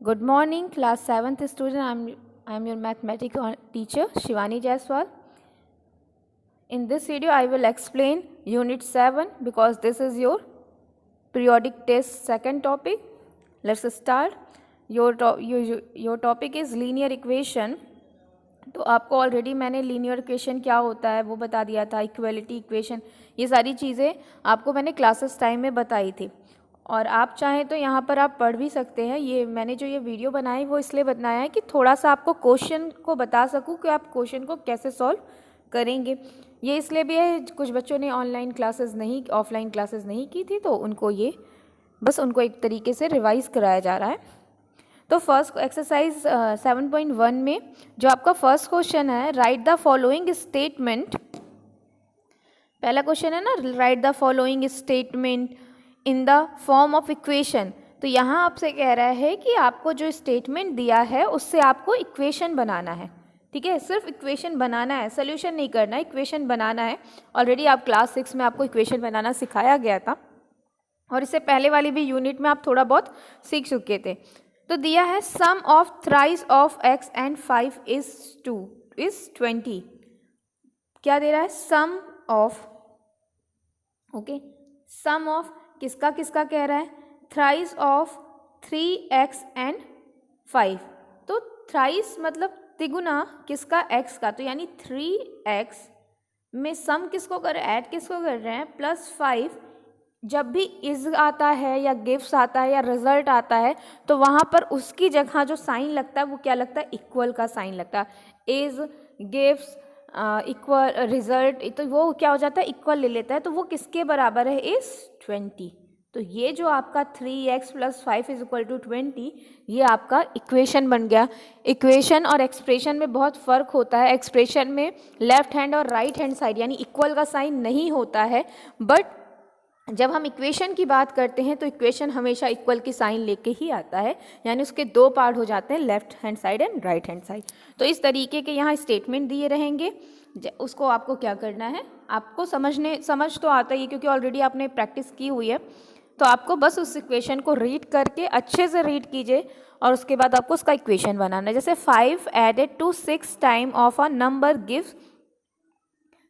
Good morning, class 7th student. I'm your mathematics teacher, Shivani Jaiswal. In this video, I will explain Unit 7 because this is your periodic test second topic. Let's start. Your topic is linear equation. तो आपको already मैंने linear equation क्या होता है वो बता दिया था, इक्वलिटी इक्वेशन, ये सारी चीज़ें आपको मैंने क्लासेस टाइम में बताई थी। और आप चाहें तो यहाँ पर आप पढ़ भी सकते हैं। ये मैंने जो ये वीडियो बनाई वो इसलिए बनाया है कि थोड़ा सा आपको क्वेश्चन को बता सकूँ कि आप क्वेश्चन को कैसे सॉल्व करेंगे। ये इसलिए भी है, कुछ बच्चों ने ऑफलाइन क्लासेस नहीं की थी, तो उनको एक तरीके से रिवाइज़ कराया जा रहा है। तो फर्स्ट एक्सरसाइज 7.1 में जो आपका फर्स्ट क्वेश्चन है, राइट द फॉलोइंग स्टेटमेंट। पहला क्वेश्चन है ना, right the following statement in the form of equation. तो यहाँ आपसे कह रहा है कि आपको जो स्टेटमेंट दिया है उससे आपको इक्वेशन बनाना है। ठीक है, सिर्फ इक्वेशन बनाना है, सोल्यूशन नहीं करना है, इक्वेशन बनाना है। ऑलरेडी आप क्लास 6 में आपको इक्वेशन बनाना सिखाया गया था और इससे पहले वाली भी यूनिट में आप थोड़ा बहुत सीख चुके थे। तो दिया है sum of thrice of x and 5 is 20। क्या दे रहा है? Sum of, okay, sum of किसका किसका कह रहा है? Thrice of 3x and 5। तो थ्राइस मतलब तिगुना किसका? x का, तो यानी 3x में सम किसको कर रहे हैं? ऐड किसको कर रहे हैं? +5। जब भी इज आता है या गिव्स आता है या रिजल्ट आता है तो वहाँ पर उसकी जगह जो साइन लगता है वो क्या लगता है? इक्वल का साइन लगता है। इज, गिव्स, इक्वल, रिजल्ट, तो वो क्या हो जाता है? इक्वल ले लेता है। तो वो किसके बराबर है? इज 20। तो ये जो आपका 3x + 5 = 20, ये आपका इक्वेशन बन गया। इक्वेशन और एक्सप्रेशन में बहुत फ़र्क होता है। एक्सप्रेशन में लेफ्ट हैंड और राइट हैंड साइड यानी इक्वल का साइन नहीं होता है, बट जब हम इक्वेशन की बात करते हैं तो इक्वेशन हमेशा इक्वल की साइन लेके ही आता है, यानी उसके दो पार्ट हो जाते हैं, left hand side and right hand side. तो इस तरीके के यहाँ स्टेटमेंट दिए रहेंगे, उसको आपको क्या करना है? आपको समझ तो आता ही है क्योंकि ऑलरेडी आपने प्रैक्टिस की हुई है। तो आपको बस उस इक्वेशन को रीड करके अच्छे से रीड कीजिए और उसके बाद आपको उसका इक्वेशन बनाना है। जैसे 5 added to 6 time of a number gives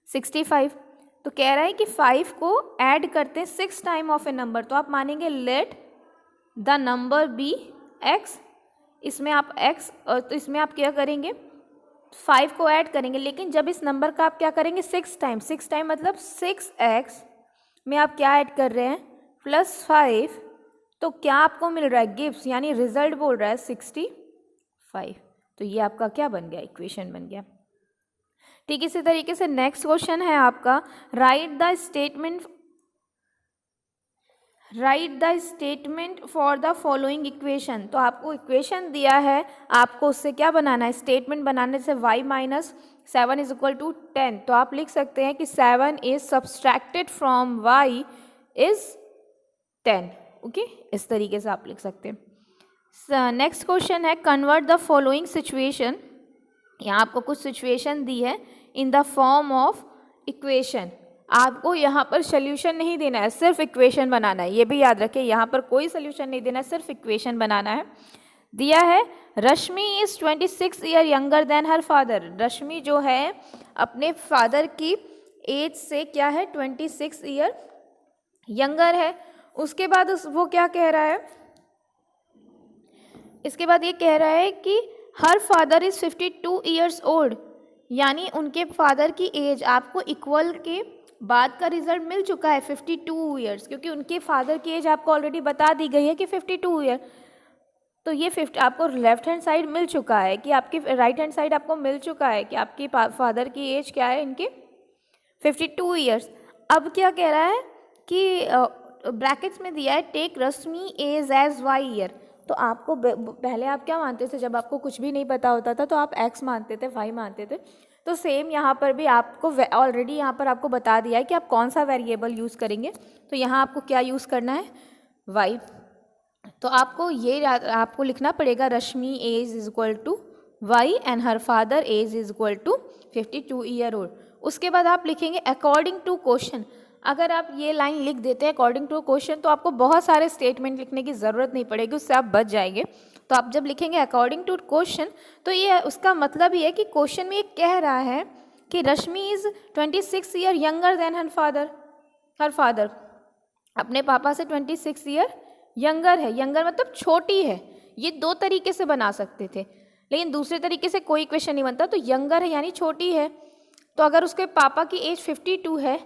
65। तो कह रहा है कि 5 को ऐड करते हैं 6 टाइम ऑफ ए नंबर, तो आप मानेंगे let the number be x। इसमें आप x, तो इसमें आप क्या करेंगे? 5 को ऐड करेंगे, लेकिन जब इस नंबर का आप क्या करेंगे? 6 टाइम मतलब 6x में आप क्या ऐड कर रहे हैं? +5। तो क्या आपको मिल रहा है? गिव्स, यानी रिजल्ट बोल रहा है 65। तो ये आपका क्या बन गया? इक्वेशन बन गया। ठीक, इसी तरीके से नेक्स्ट क्वेश्चन है आपका, right the statement for the following equation. तो आपको इक्वेशन दिया है, आपको उससे क्या बनाना है? स्टेटमेंट बनाने से y - 7 = 10। तो आप लिख सकते हैं कि 7 is subtracted from y is 10। Okay, इस तरीके से आप लिख सकते हैं। नेक्स्ट क्वेश्चन है, कन्वर्ट द फॉलोइंग सिचुएशन। यहाँ आपको कुछ सिचुएशन दी है in the form of equation. आपको यहाँ पर सोल्यूशन नहीं देना है, सिर्फ इक्वेशन बनाना है। ये भी याद रखें, यहाँ पर कोई सोल्यूशन नहीं देना है, सिर्फ इक्वेशन बनाना है। दिया है Rashmi is 26 year younger than her father. Rashmi जो है अपने फादर की एज से क्या है? 26 ईयर यंगर है। उसके बाद वो क्या कह रहा है? इसके बाद ये कह रहा है कि her father is 52 years old, यानी उनके फादर की एज आपको इक्वल के बाद का रिजल्ट मिल चुका है 52 ईयर्स, क्योंकि उनके फादर की एज आपको ऑलरेडी बता दी गई है कि 52 ईयर। तो ये 50 आपको लेफ्ट हैंड साइड मिल चुका है कि आपकी राइट हैंड साइड आपको मिल चुका है कि आपकी फादर की एज क्या है? इनके 52 ईयर्स। अब क्या कह रहा है कि ब्रैकेट्स में दिया है टेक रश्मि एज एज y ईयर। तो आपको पहले आप क्या मानते थे? जब आपको कुछ भी नहीं पता होता था तो आप x मानते थे, y मानते थे। तो सेम यहाँ पर भी आपको ऑलरेडी यहाँ पर आपको बता दिया है कि आप कौन सा वेरिएबल यूज़ करेंगे। तो यहाँ आपको क्या यूज़ करना है? y। तो आपको ये आपको लिखना पड़ेगा Rashmi age = y and her father age = 52 year old. उसके बाद आप लिखेंगे अकॉर्डिंग टू क्वेश्चन। अगर आप ये लाइन लिख देते हैं अकॉर्डिंग टू क्वेश्चन तो आपको बहुत सारे स्टेटमेंट लिखने की ज़रूरत नहीं पड़ेगी, उससे आप बच जाएंगे। तो आप जब लिखेंगे अकॉर्डिंग टू क्वेश्चन, तो ये उसका मतलब ये है कि क्वेश्चन में ये कह रहा है कि Rashmi is 26 year younger than her father, अपने पापा से 26 ईयर यंगर है। यंगर मतलब छोटी है। ये दो तरीके से बना सकते थे, लेकिन दूसरे तरीके से कोई क्वेश्चन नहीं बनता। तो यंगर है यानी छोटी है। तो अगर उसके पापा की एज 52 है,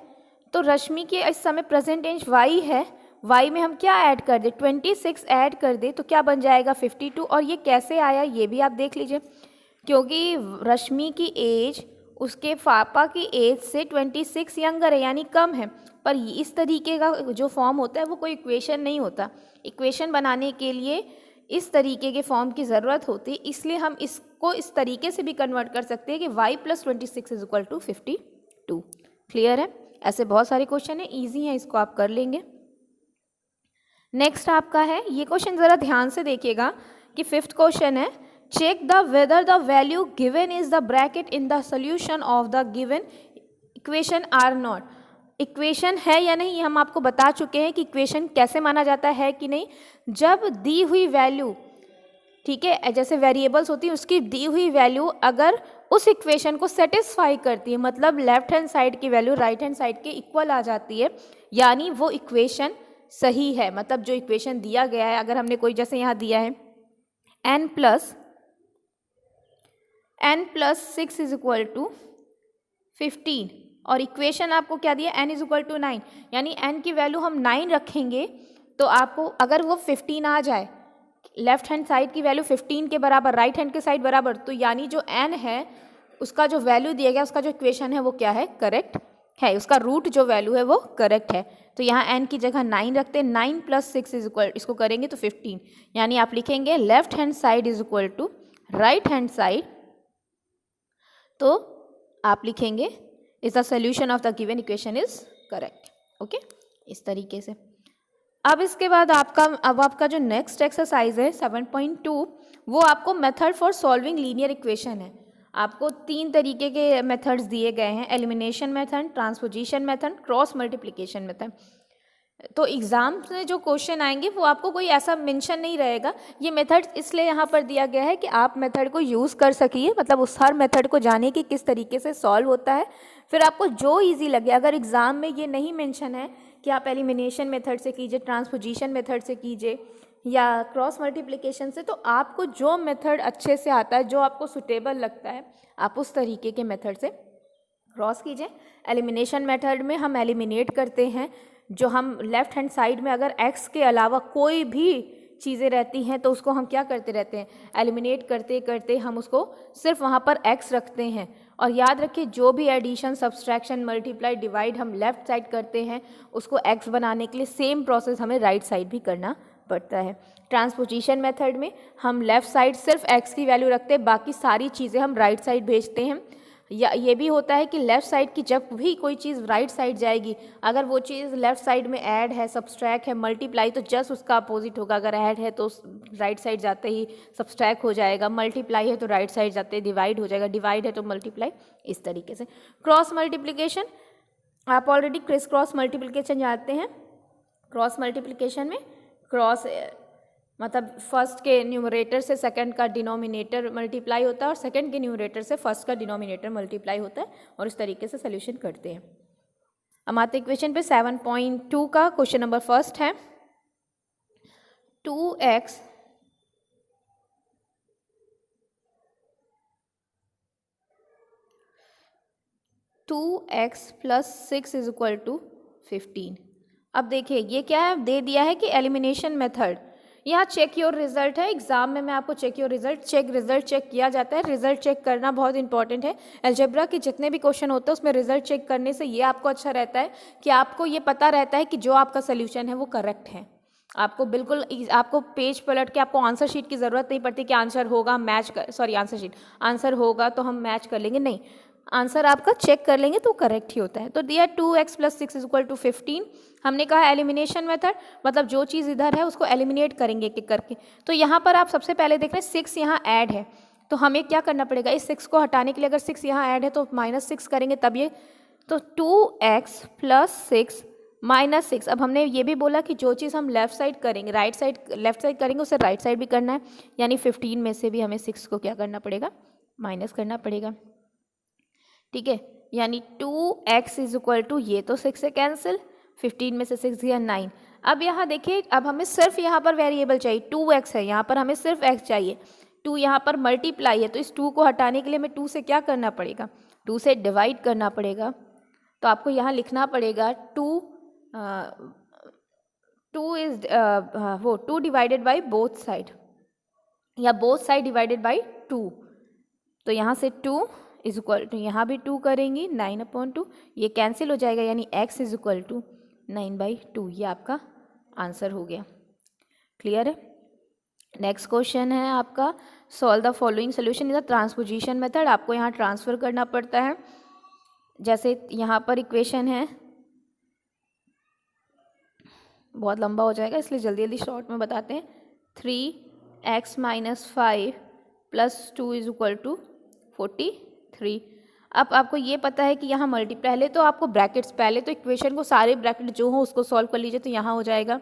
तो रश्मि की इस समय प्रेजेंट एज y है। y में हम क्या ऐड कर दें, 26 ऐड कर दें, तो क्या बन जाएगा 52। और ये कैसे आया ये भी आप देख लीजिए, क्योंकि रश्मि की एज उसके पापा की एज से 26 यंगर है यानी कम है। पर इस तरीके का जो फॉर्म होता है वो कोई इक्वेशन नहीं होता। इक्वेशन बनाने के लिए इस तरीके के फॉर्म की ज़रूरत होती है, इसलिए हम इसको इस तरीके से भी कन्वर्ट कर सकते हैं कि y + 26 = 52। क्लियर है? ऐसे बहुत सारे क्वेश्चन हैं, ईजी हैं, इसको आप कर लेंगे। नेक्स्ट आपका है, ये क्वेश्चन ज़रा ध्यान से देखिएगा कि 5th क्वेश्चन है, check the whether the value given is the bracket in the solution of the given equation are not. Equation है या नहीं हम आपको बता चुके हैं कि इक्वेशन कैसे माना जाता है कि नहीं, जब दी हुई वैल्यू, ठीक है, जैसे वेरिएबल्स होती है उसकी दी हुई वैल्यू अगर उस इक्वेशन को सेटिस्फाई करती है, मतलब लेफ्ट हैंड साइड की वैल्यू राइट हैंड साइड के इक्वल आ जाती है, यानी वो इक्वेशन सही है। मतलब जो इक्वेशन दिया गया है, अगर हमने कोई जैसे यहाँ दिया है n + 6 = 15 और इक्वेशन आपको क्या दिया n = 9, यानी n की वैल्यू हम 9 रखेंगे तो आपको अगर वो 15 आ जाए, लेफ्ट हैंड साइड की वैल्यू 15 के बराबर, राइट हैंड के साइड बराबर, तो यानी जो n है उसका जो वैल्यू दिया गया, उसका जो इक्वेशन है वो क्या है, करेक्ट है, उसका रूट जो वैल्यू है वो करेक्ट है। तो यहाँ n की जगह 9 रखते हैं, 9 + 6 = इसको करेंगे तो 15, यानी आप लिखेंगे left hand side = right hand side, तो आप लिखेंगे is the solution of the given equation is correct. Okay, इस तरीके से। अब इसके बाद आपका जो नेक्स्ट एक्सरसाइज है 7.2, वो आपको method for solving linear equation है। आपको 3 तरीके के मेथड्स दिए गए हैं, elimination method, transposition method, cross multiplication method. तो एग्जाम में जो क्वेश्चन आएंगे वो आपको कोई ऐसा मेंशन नहीं रहेगा। ये मेथड इसलिए यहाँ पर दिया गया है कि आप मेथड को यूज़ कर सकिए, मतलब उस हर मेथड को जाने कि किस तरीके से सॉल्व होता है, फिर आपको जो इजी लगे। अगर एग्ज़ाम में ये नहीं मेंशन है कि आप एलिमिनेशन मेथड से कीजिए, ट्रांसपोजिशन मेथड से कीजिए या क्रॉस मल्टीप्लिकेशन से, तो आपको जो मेथड अच्छे से आता है, जो आपको सुटेबल लगता है, आप उस तरीके के मेथड से क्रॉस कीजिए। एलिमिनेशन मेथड में हम एलिमिनेट करते हैं, जो हम लेफ्ट हैंड साइड में अगर x के अलावा कोई भी चीज़ें रहती हैं तो उसको हम क्या करते रहते हैं, एलिमिनेट करते करते हम उसको सिर्फ वहाँ पर x रखते हैं। और याद रखिए जो भी एडिशन, सब्सट्रैक्शन, मल्टीप्लाई, डिवाइड हम लेफ्ट साइड करते हैं उसको x बनाने के लिए सेम प्रोसेस हमें राइट साइड भी करना पड़ता है। ट्रांसपोजिशन मेथड में हम लेफ़्ट साइड सिर्फ x की वैल्यू रखते हैं, बाकी सारी चीज़ें हम राइट साइड भेजते हैं। या ये भी होता है कि लेफ़्ट साइड की जब भी कोई चीज़ राइट साइड जाएगी, अगर वो चीज़ लेफ़्ट साइड में ऐड है, सब्सट्रैक्ट है, मल्टीप्लाई, तो जस्ट उसका अपोजिट होगा। अगर ऐड है तो राइट साइड जाते ही सब्सट्रैक्ट हो जाएगा, मल्टीप्लाई है तो राइट साइड जाते ही डिवाइड हो जाएगा, डिवाइड है तो मल्टीप्लाई, इस तरीके से। क्रॉस मल्टीप्लिकेशन, आप ऑलरेडी क्रिस क्रॉस मल्टीप्लिकेशन जानते हैं। क्रॉस मल्टीप्लिकेशन में क्रॉस मतलब फर्स्ट के न्यूमरेटर से सेकंड का डिनोमिनेटर मल्टीप्लाई होता है और सेकंड के न्यूमरेटर से फर्स्ट का डिनोमिनेटर मल्टीप्लाई होता है, और इस तरीके से सोल्यूशन करते हैं। हम आते इक्वेशन पे 7.2 का क्वेश्चन नंबर फर्स्ट है, 2x + 6 = 15। अब देखिए ये क्या है, दे दिया है कि एलिमिनेशन मेथड। यहाँ चेक योर रिजल्ट है, एग्जाम में मैं आपको चेक योर रिजल्ट चेक किया जाता है। रिजल्ट चेक करना बहुत इंपॉर्टेंट है। अलजेब्रा के जितने भी क्वेश्चन होते हैं उसमें रिजल्ट चेक करने से ये आपको अच्छा रहता है कि आपको ये पता रहता है कि जो आपका सोल्यूशन है वो करेक्ट है। आपको बिल्कुल आपको पेज पलट के आपको आंसर शीट की ज़रूरत नहीं पड़ती कि आंसर होगा आंसर होगा तो हम मैच कर लेंगे, नहीं, आंसर आपका चेक कर लेंगे तो करेक्ट ही होता है। तो दिया 2x + 6 = 15। हमने कहा एलिमिनेशन मेथड, मतलब जो चीज़ इधर है उसको एलिमिनेट करेंगे एक एक करके। तो यहाँ पर आप सबसे पहले देख रहे हैं 6 यहाँ ऐड है, तो हमें क्या करना पड़ेगा, इस 6 को हटाने के लिए, अगर 6 यहाँ ऐड है तो -6 करेंगे तब ये, तो 2x + 6 -6। अब हमने ये भी बोला कि जो चीज़ हम लेफ़्ट साइड करेंगे, लेफ़्ट साइड करेंगे उसे राइट साइड भी करना है, यानी 15 में से भी हमें 6 को क्या करना पड़ेगा, माइनस करना पड़ेगा। ठीक है, यानी 2x इज इक्वल टू, ये तो 6 से कैंसिल, 15 में से 6 गया 9। अब यहाँ देखिए, अब हमें सिर्फ यहाँ पर वेरिएबल चाहिए, 2x है, यहाँ पर हमें सिर्फ x चाहिए। 2 यहाँ पर मल्टीप्लाई है, तो इस 2 को हटाने के लिए हमें 2 से क्या करना पड़ेगा, 2 से डिवाइड करना पड़ेगा। तो आपको यहाँ लिखना पड़ेगा 2 इज वो 2 डिवाइडेड बाई बोथ साइड, या बोथ साइड डिवाइडेड बाई 2। तो यहाँ से 2 इज इक्वल टू, यहाँ भी 2 करेंगी, 9/2, ये कैंसिल हो जाएगा, यानी x इज इक्वल टू 9/2। ये आपका आंसर हो गया। क्लियर है। नेक्स्ट क्वेश्चन है आपका, solve the following solution in the transposition method. आपको यहाँ ट्रांसफ़र करना पड़ता है। जैसे यहाँ पर इक्वेशन है, बहुत लंबा हो जाएगा इसलिए जल्दी जल्दी शॉर्ट में बताते हैं। 3x - 5 + 2 is equal to 43। अब आपको ये पता है कि यहाँ पहले तो आपको ब्रैकेट्स, पहले तो इक्वेशन को सारे ब्रैकेट जो हो उसको सॉल्व कर लीजिए। तो यहाँ हो जाएगा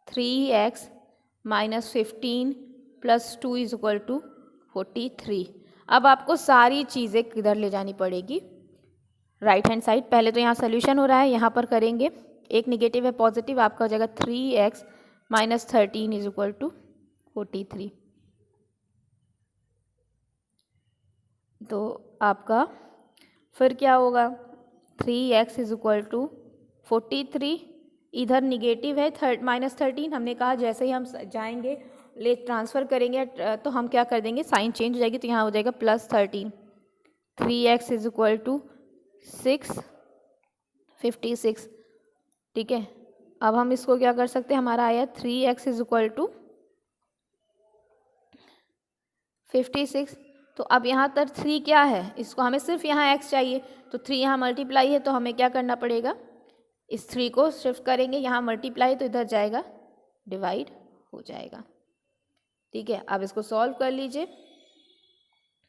3x - 15 + 2 इज इक्वल टू 43। अब आपको सारी चीज़ें किधर ले जानी पड़ेगी, राइट हैंड साइड। पहले तो यहाँ सोल्यूशन हो रहा है, यहाँ पर करेंगे, एक निगेटिव है पॉजिटिव, आपका हो जाएगा 3x - 13 इज इक्वल टू 43। तो आपका फिर क्या होगा, 3x इज इक्वल टू 43, इधर निगेटिव है -13। हमने कहा जैसे ही हम जाएंगे ले ट्रांसफ़र करेंगे तो हम क्या कर देंगे, साइन चेंज हो जाएगी, तो यहाँ हो जाएगा +13। 3x is equal to 56। ठीक है, अब हम इसको क्या कर सकते हैं, हमारा आया 3x इज इक्वल टू 56। तो अब यहाँ तक 3 क्या है, इसको हमें सिर्फ यहाँ x चाहिए, तो 3 यहाँ मल्टीप्लाई है, तो हमें क्या करना पड़ेगा, इस 3 को शिफ्ट करेंगे, यहाँ मल्टीप्लाई तो इधर जाएगा डिवाइड हो जाएगा। ठीक है, अब इसको सॉल्व कर लीजिए,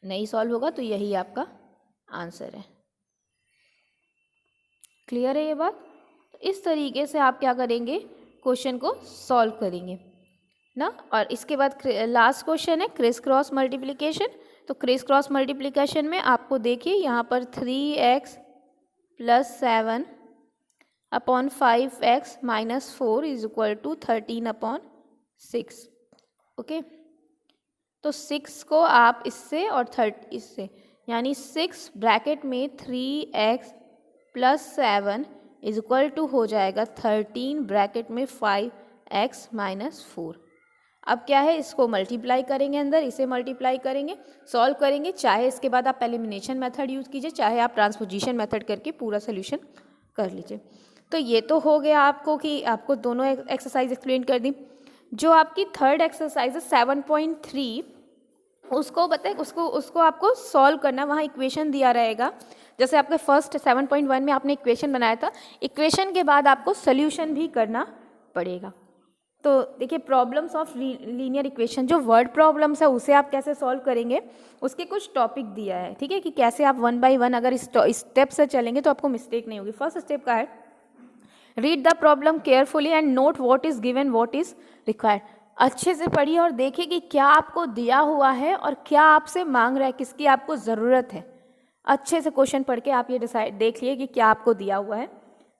नहीं सॉल्व होगा तो यही आपका आंसर है। क्लियर है ये बात। तो इस तरीके से आप क्या करेंगे, क्वेश्चन को सॉल्व करेंगे ना। और इसके बाद लास्ट क्वेश्चन है क्रिस क्रॉस मल्टीप्लिकेशन। तो क्रिस क्रॉस मल्टीप्लिकेशन में आपको देखिए यहाँ पर 3x + 7 / 5x - 4 is equal to 13/6। Okay, तो 6 को आप इससे और 30 इससे, यानी 6 ब्रैकेट में 3x + 7 इज इक्वल टू हो जाएगा 13 ब्रैकेट में 5x - 4। अब क्या है, इसको मल्टीप्लाई करेंगे, अंदर इसे मल्टीप्लाई करेंगे, सॉल्व करेंगे। चाहे इसके बाद आप एलिमिनेशन मेथड यूज़ कीजिए, चाहे आप ट्रांसपोजिशन मेथड करके पूरा सोल्यूशन कर लीजिए। तो ये तो हो गया आपको कि आपको दोनों एक्सरसाइज एक्सप्लेन कर दी। जो आपकी थर्ड एक्सरसाइज है 7.3, उसको बताए, उसको आपको सॉल्व करना, वहाँ इक्वेशन दिया रहेगा। जैसे आपके फर्स्ट 7.1 में आपने इक्वेशन बनाया था, इक्वेशन के बाद आपको सोल्यूशन भी करना पड़ेगा। तो देखिए, प्रॉब्लम्स ऑफ लीनियर इक्वेशन, जो वर्ड प्रॉब्लम्स है उसे आप कैसे सॉल्व करेंगे, उसके कुछ टॉपिक दिया है। ठीक है, कि कैसे आप 1 बाय 1 अगर इस स्टेप से चलेंगे तो आपको मिस्टेक नहीं होगी। फर्स्ट स्टेप का है, read the problem carefully and note what is given, what is required. अच्छे से पढ़िए और देखिए कि क्या आपको दिया हुआ है और क्या आपसे मांग रहा है, किसकी आपको ज़रूरत है। अच्छे से क्वेश्चन पढ़ के आप ये देख लिए कि क्या आपको दिया हुआ है,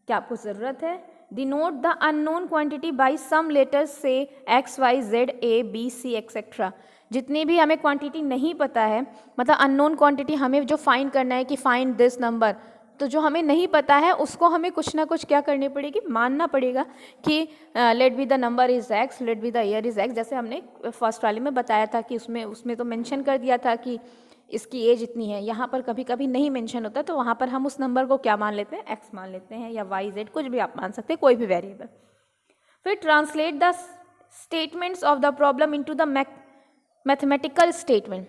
क्या आपको ज़रूरत है। Denote the unknown quantity by some letters से x, y, z, a, b, c etcetera. जितनी भी हमें क्वांटिटी नहीं पता है, मतलब अननोन क्वांटिटी हमें जो फाइंड करना है कि फाइंड दिस नंबर, तो जो हमें नहीं पता है उसको हमें कुछ ना कुछ क्या करनी पड़ेगी, मानना पड़ेगा कि let be the number is x, let be the year is x। जैसे हमने फर्स्ट वाले में बताया था कि उसमें तो मेंशन कर दिया था कि इसकी एज इतनी है। यहाँ पर कभी कभी नहीं मेंशन होता, तो वहाँ पर हम उस नंबर को क्या मान लेते हैं, x मान लेते हैं, या y, z, कुछ भी आप मान सकते हैं, कोई भी वेरिएबल। फिर translate the statements of the problem into the mathematical statement.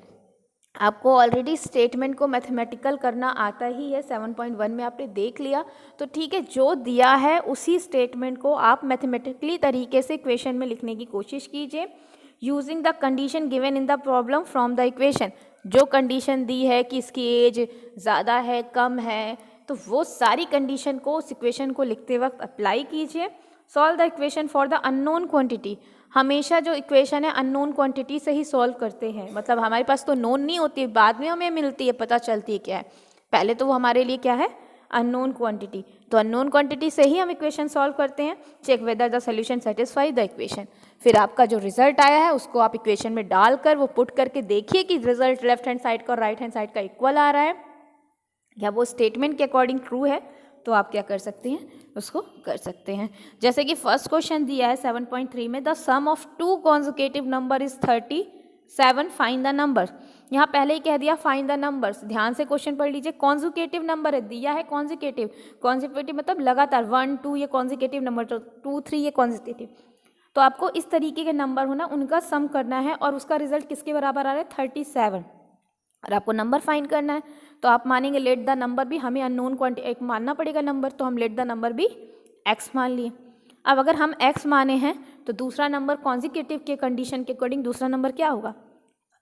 आपको ऑलरेडी स्टेटमेंट को मैथमेटिकल करना आता ही है, 7.1 में आपने देख लिया। तो ठीक है, जो दिया है उसी स्टेटमेंट को आप मैथमेटिकली तरीके से इक्वेशन में लिखने की कोशिश कीजिए, using the condition given in the problem from the equation. जो कंडीशन दी है कि इसकी एज ज़्यादा है, कम है, तो वो सारी कंडीशन को उस इक्वेशन को लिखते वक्त अप्लाई कीजिए। Solve the equation for the unknown quantity. हमेशा जो इक्वेशन है अननोन क्वांटिटी से ही सॉल्व करते हैं, मतलब हमारे पास तो नोन नहीं होती है, बाद में हमें मिलती है, पता चलती है क्या है, पहले तो वो हमारे लिए क्या है, अननोन क्वांटिटी। तो अननोन क्वांटिटी से ही हम इक्वेशन सॉल्व करते हैं। Check whether the solution satisfy the equation. फिर आपका जो रिजल्ट आया है उसको आप इक्वेशन में डालकर वो पुट करके देखिए कि रिजल्ट लेफ्ट हैंड साइड का और राइट हैंड साइड का इक्वल आ रहा है या वो स्टेटमेंट के अकॉर्डिंग ट्रू है, तो आप क्या कर सकते हैं, उसको कर सकते हैं। जैसे कि फर्स्ट क्वेश्चन दिया है 7.3 में, the sum of two consecutive number is 37, find the number. यहाँ पहले ही कह दिया फाइंड द नंबर्स। ध्यान से क्वेश्चन पढ़ लीजिए, कॉन्जिक्यूटिव नंबर है, दिया है कॉन्जिक्यूटिव। कॉन्जिक्यूटिव मतलब लगातार 1 2 ये कॉन्जिक्यूटिव नंबर, तो 2 3 ये कॉन्जिक्यूटिव। तो आपको इस तरीके के नंबर होना, उनका सम करना है और उसका रिजल्ट किसके बराबर आ रहा है, 37, और आपको नंबर फाइंड करना है। तो आप मानेंगे लेट द नंबर भी, हमें अननोन क्वांटिटी एक मानना पड़ेगा नंबर, तो हम लेट द नंबर भी x मान लिए। अब अगर हम x माने हैं तो दूसरा नंबर कॉन्जिक्यूटिव के कंडीशन के अकॉर्डिंग दूसरा नंबर क्या होगा,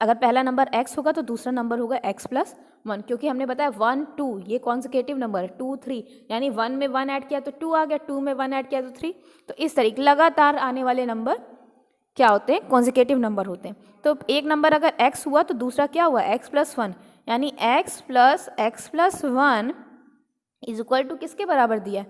अगर पहला नंबर x होगा तो दूसरा नंबर होगा x+1, क्योंकि हमने बताया 1 2 ये कॉन्जिक्यूटिव नंबर है, 2 3 यानी 1 में 1 ऐड किया तो 2 आ गया, 2 में 1 ऐड किया तो 3। तो इस तरीके लगातार आने वाले नंबर क्या होते हैं, कॉन्जिक्यूटिव नंबर होते हैं। तो एक नंबर अगर x हुआ तो दूसरा क्या हुआ, x+1, यानी x+1 इज इक्वल टू किसके बराबर दिया है,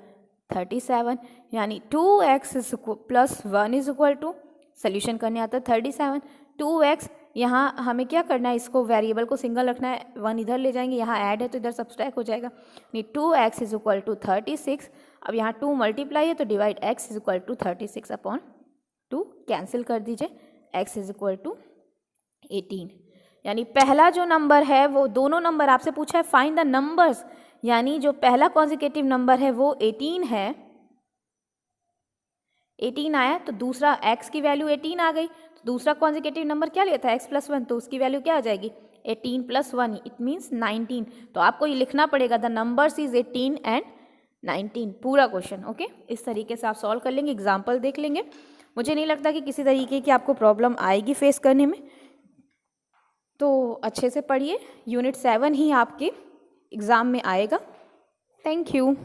37, यानी 2x+1 is equal to, solution करने आता है 37। 2x यहाँ हमें क्या करना है, इसको वेरिएबल को सिंगल रखना है, 1 इधर ले जाएंगे, यहाँ ऐड है तो इधर सब्सट्रैक्ट हो जाएगा, यानी 2x इज इक्वल टू 36। अब यहाँ 2 मल्टीप्लाई है तो divide x is equal to 36/2 cancel कर दीजिए, x इज इक्वल टू 18। यानी पहला जो नंबर है वो, दोनों नंबर आपसे पूछा है फाइंड द नंबर्स, यानी जो पहला कॉन्जिक्यूटिव नंबर है वो 18 है, 18 आया, तो दूसरा x की वैल्यू 18 आ गई, तो दूसरा कॉन्जिक्यूटिव नंबर क्या लिया था, x+1, तो उसकी वैल्यू क्या आ जाएगी, 18+1, इट मीन्स 19। तो आपको ये लिखना पड़ेगा द नंबर्स इज 18 एंड 19, पूरा क्वेश्चन। ओके, इस तरीके से आप सॉल्व कर लेंगे, एग्जाम्पल देख लेंगे। मुझे नहीं लगता कि किसी तरीके की आपको प्रॉब्लम आएगी फेस करने में, तो अच्छे से पढ़िए। यूनिट 7 ही आपके एग्ज़ाम में आएगा। Thank you.